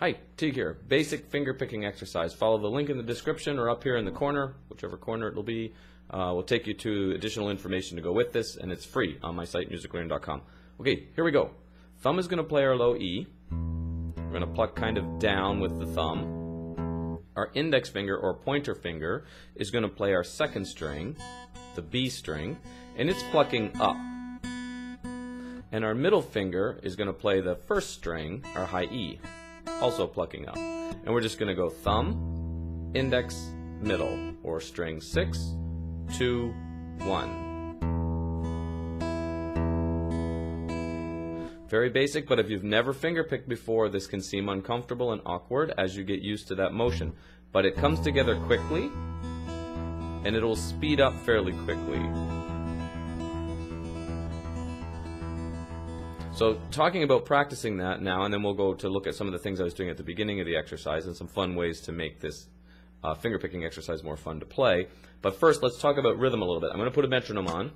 Hi, Teague here. Basic finger picking exercise. Follow the link in the description or up here in the corner, whichever corner it will be. Will take you to additional information to go with this, and it's free on my site, musiclearning.com. Okay, here we go. Thumb is going to play our low E. We're going to pluck kind of down with the thumb. Our index finger or pointer finger is going to play our second string, the B string, and it's plucking up. And our middle finger is going to play the first string, our high E, also plucking up. And we're just going to go thumb, index, middle, or string 6, 2, 1. Very basic, but if you've never fingerpicked before, this can seem uncomfortable and awkward as you get used to that motion. But it comes together quickly, and it'll speed up fairly quickly. So talking about practicing that now, and then we'll go to look at some of the things I was doing at the beginning of the exercise and some fun ways to make this fingerpicking exercise more fun to play. But first, let's talk about rhythm a little bit. I'm going to put a metronome on.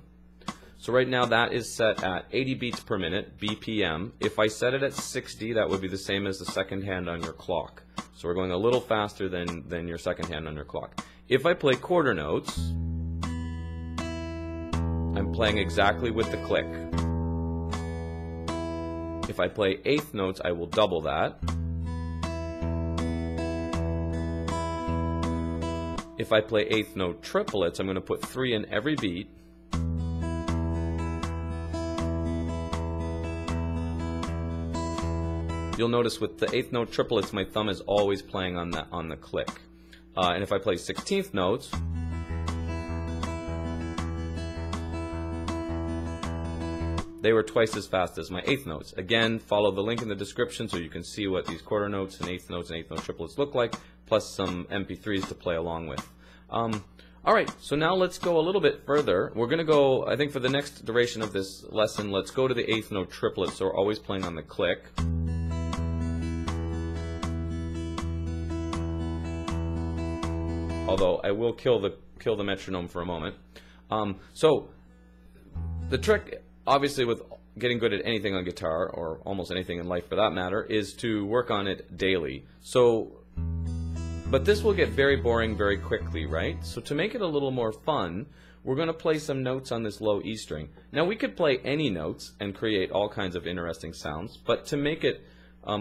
So right now that is set at 80 beats per minute, BPM. If I set it at 60, that would be the same as the second hand on your clock. So we're going a little faster than your second hand on your clock. If I play quarter notes, I'm playing exactly with the click. If I play eighth notes, I will double that. If I play eighth note triplets, I'm going to put 3 in every beat. You'll notice with the eighth note triplets, my thumb is always playing on the click. And if I play 16th notes, they were twice as fast as my eighth notes. Again, follow the link in the description so you can see what these quarter notes and eighth note triplets look like, plus some MP3s to play along with. Alright, so now let's go a little bit further. We're going to go, I think for the next duration of this lesson, let's go to the eighth note triplets, so we're always playing on the click. Although I will kill the metronome for a moment. So the trick, obviously, with getting good at anything on guitar, or almost anything in life for that matter, is to work on it daily. But this will get very boring very quickly, right? So to make it a little more fun, we're going to play some notes on this low E string. Now we could play any notes and create all kinds of interesting sounds, but to make it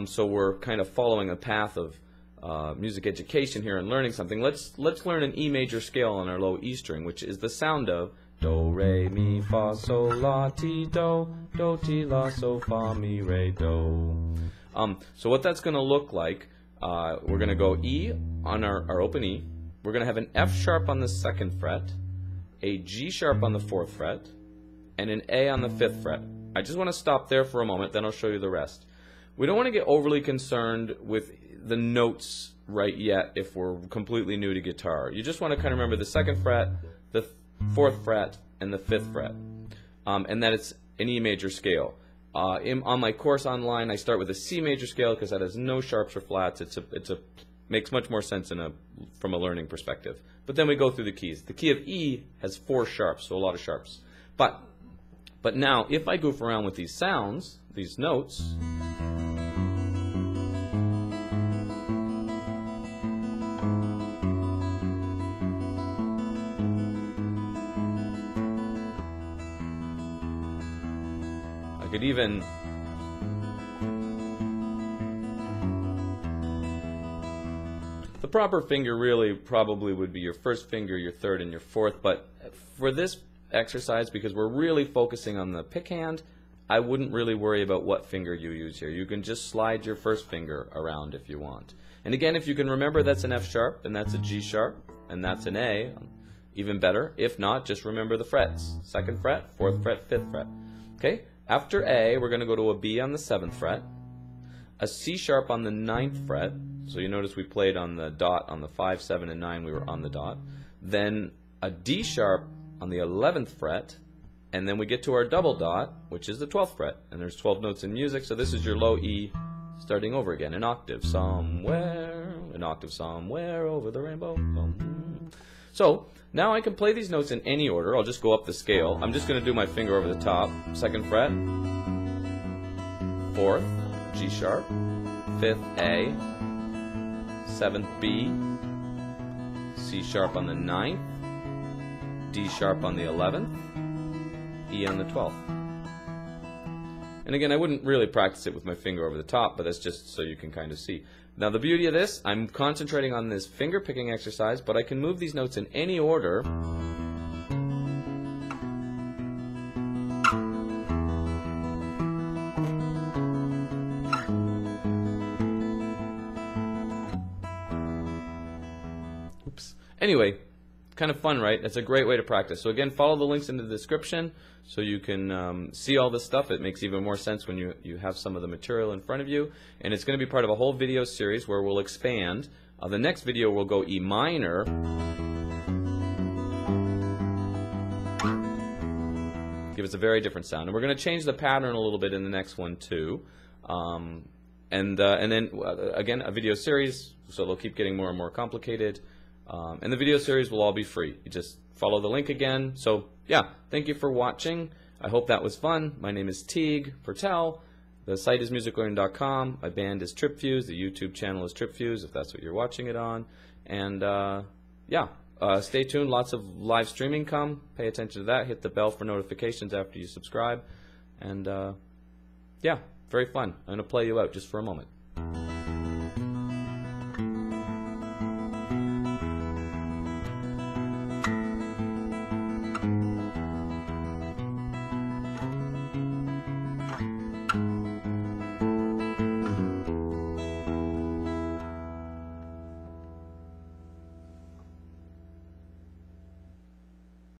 so we're kind of following a path of music education here and learning something, let's learn an E major scale on our low E string, which is the sound of do, re, mi, fa, sol, la, ti, do, ti, la, so, fa, mi, re, do. So what that's going to look like, we're going to go E on our open E. We're going to have an F sharp on the 2nd fret, a G sharp on the 4th fret, and an A on the 5th fret. I just want to stop there for a moment, then I'll show you the rest. We don't want to get overly concerned with the notes right yet if we're completely new to guitar. You just want to kind of remember the 2nd fret, the 4th fret, and the 5th fret, and that it's an E major scale. On my course online, I start with a C major scale because that has no sharps or flats. Makes much more sense from a learning perspective. But then we go through the keys. The key of E has 4 sharps, so a lot of sharps. But now, if I goof around with these sounds, these notes, I could even the proper finger really probably would be your first finger, your third, and your fourth, but for this exercise, because we're really focusing on the pick hand, I wouldn't really worry about what finger you use here. You can just slide your first finger around if you want. And again, if you can remember that's an F sharp, and that's a G sharp, and that's an A, even better. If not, just remember the frets. 2nd fret, 4th fret, 5th fret. Okay? After A, we're going to go to a B on the 7th fret, a C sharp on the 9th fret, so you notice we played on the dot on the 5, 7, and 9, we were on the dot, then a D sharp on the 11th fret, and then we get to our double dot, which is the 12th fret, and there's 12 notes in music, so this is your low E starting over again, an octave somewhere over the rainbow. So now I can play these notes in any order. I'll just go up the scale. I'm just going to do my finger over the top. 2nd fret, 4th, G sharp, 5th, A, 7th B, C sharp on the 9th, D sharp on the 11th, E on the 12th. And again, I wouldn't really practice it with my finger over the top, but that's just so you can kind of see. Now the beauty of this, I'm concentrating on this finger picking exercise, but I can move these notes in any order. Oops. Anyway, kind of fun, right? It's a great way to practice. So again, follow the links in the description so you can see all this stuff. It makes even more sense when you have some of the material in front of you. And it's going to be part of a whole video series where we'll expand. The next video will go E minor. Give us a very different sound. And we're going to change the pattern a little bit in the next one too. And then, again, a video series, so they'll keep getting more and more complicated. And the video series will all be free. You just follow the link again. So, yeah, thank you for watching. I hope that was fun. My name is Teague Pertel. The site is musiclearning.com. My band is TripFuse. The YouTube channel is TripFuse, if that's what you're watching it on. And, yeah, stay tuned. Lots of live streaming come. Pay attention to that. Hit the bell for notifications after you subscribe. And, yeah, very fun. I'm going to play you out just for a moment.